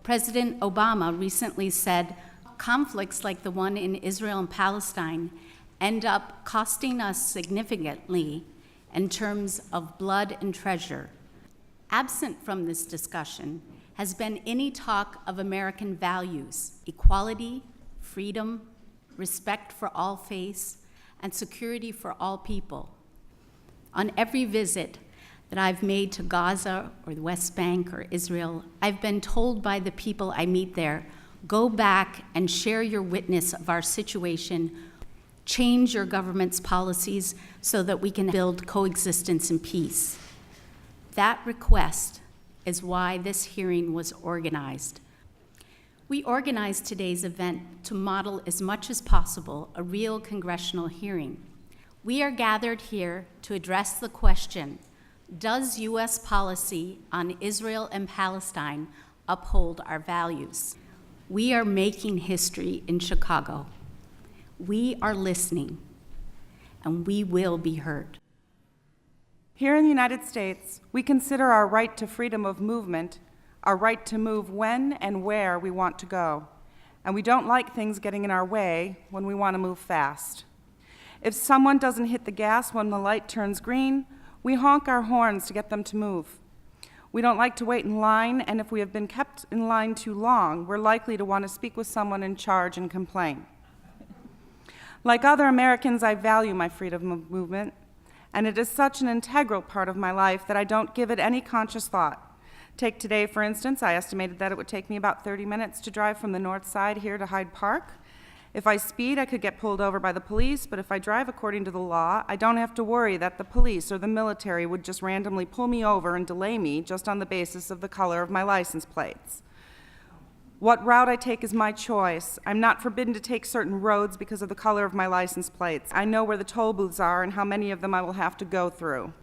President Obama recently said, conflicts like the one in Israel and Palestine end up costing us significantly in terms of blood and treasure. Absent from this discussion has been any talk of American values, equality, freedom, respect for all faiths, and security for all people. On every visit that I've made to Gaza or the West Bank or Israel, I've been told by the people I meet there, go back and share your witness of our situation, change your government's policies so that we can build coexistence and peace. That request is why this hearing was organized. We organized today's event to model as much as possible a real congressional hearing. We are gathered here to address the question, does U.S. policy on Israel and Palestine uphold our values? We are making history in Chicago. We are listening, and we will be heard. Here in the United States, we consider our right to freedom of movement, our right to move when and where we want to go, and we don't like things getting in our way when we want to move fast. If someone doesn't hit the gas when the light turns green, we honk our horns to get them to move. We don't like to wait in line, and if we have been kept in line too long, we're likely to want to speak with someone in charge and complain. Like other Americans, I value my freedom of movement, and it is such an integral part of my life that I don't give it any conscious thought. Take today, for instance. I estimated that it would take me about 30 minutes to drive from the north side here to Hyde Park. If I speed, I could get pulled over by the police, but if I drive according to the law, I don't have to worry that the police or the military would just randomly pull me over and delay me just on the basis of the color of my license plates. What route I take is my choice. I'm not forbidden to take certain roads because of the color of my license plates. I know where the toll booths are and how many of them I will have to go through.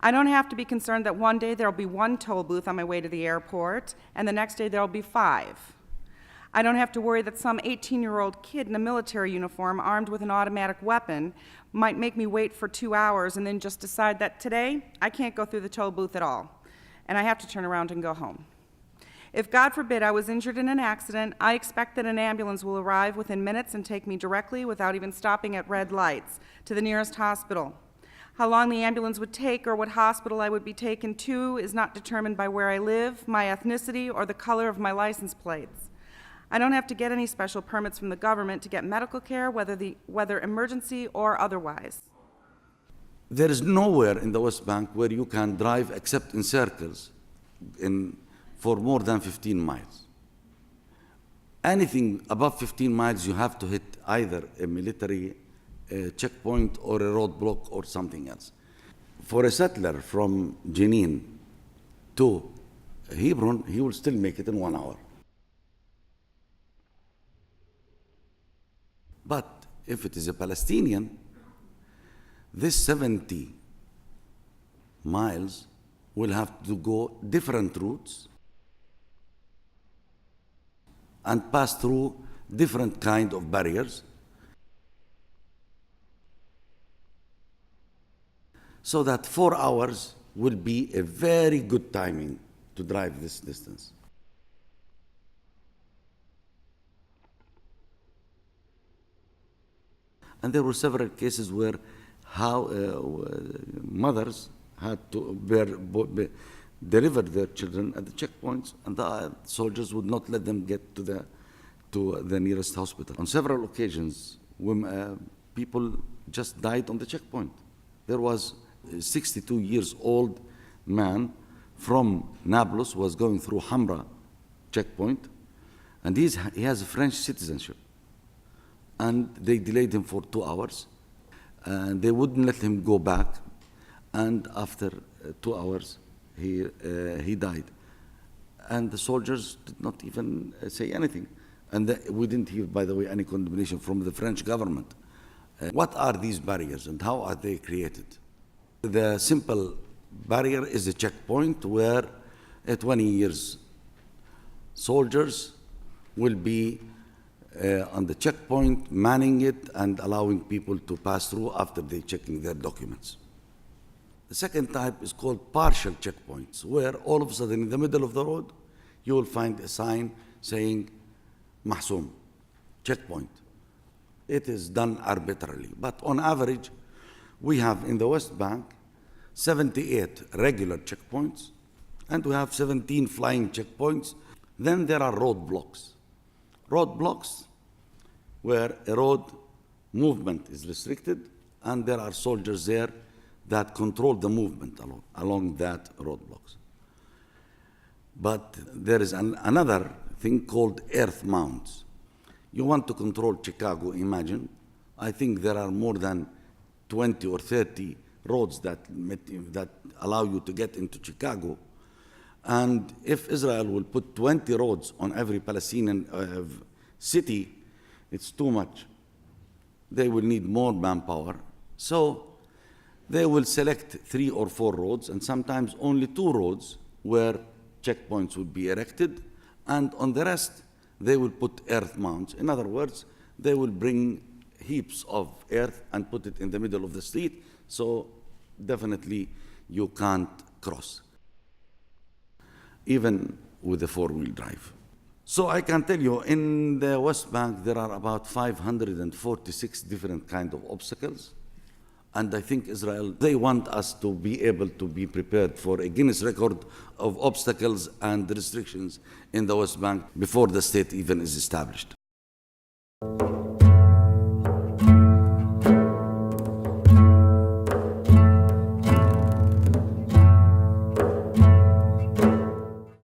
I don't have to be concerned that one day there'll be one toll booth on my way to the airport, and the next day there'll be 5. I don't have to worry that some 18-year-old kid in a military uniform armed with an automatic weapon might make me wait for 2 hours and then just decide that today I can't go through the toll booth at all, and I have to turn around and go home. If, God forbid, I was injured in an accident, I expect that an ambulance will arrive within minutes and take me directly, without even stopping at red lights, to the nearest hospital. How long the ambulance would take or what hospital I would be taken to is not determined by where I live, my ethnicity, or the color of my license plates. I don't have to get any special permits from the government to get medical care, whether emergency or otherwise. There is nowhere in the West Bank where you can drive except in circles for more than 15 miles. Anything above 15 miles, you have to hit either a military checkpoint or a roadblock or something else. For a settler from Jenin to Hebron, he will still make it in 1 hour. But if it is a Palestinian, this 70 miles will have to go different routes and pass through different kind of barriers, so that 4 hours will be a very good timing to drive this distance. And there were several cases where mothers had to deliver their children at the checkpoints, and the soldiers would not let them get to the nearest hospital. On several occasions, people just died on the checkpoint. There was a 62-year-old man from Nablus was going through Hamra checkpoint, and he has a French citizenship. And they delayed him for 2 hours, and they wouldn't let him go back. And after 2 hours, he died. And the soldiers did not even say anything. And we didn't hear, by the way, any condemnation from the French government. What are these barriers and how are they created? The simple barrier is a checkpoint where 20 years soldiers will be on the checkpoint, manning it, and allowing people to pass through after they checking their documents. The second type is called partial checkpoints, where all of a sudden in the middle of the road, you will find a sign saying mahsum, checkpoint. It is done arbitrarily, but on average, we have in the West Bank 78 regular checkpoints, and we have 17 flying checkpoints. Then there are roadblocks. Roadblocks where a road movement is restricted, and there are soldiers there that control the movement along that roadblocks. But there is another thing called earth mounds. You want to control Chicago, imagine. I think there are more than 20 or 30 roads that allow you to get into Chicago. And if Israel will put 20 roads on every Palestinian city, it's too much. They will need more manpower. So they will select 3 or 4 roads, and sometimes only 2 roads where checkpoints would be erected, and on the rest, they will put earth mounds. In other words, they will bring heaps of earth and put it in the middle of the street, so definitely you can't cross, even with a 4-wheel drive. So I can tell you, in the West Bank, there are about 546 different kinds of obstacles. And I think Israel, they want us to be able to be prepared for a Guinness record of obstacles and restrictions in the West Bank before the state even is established.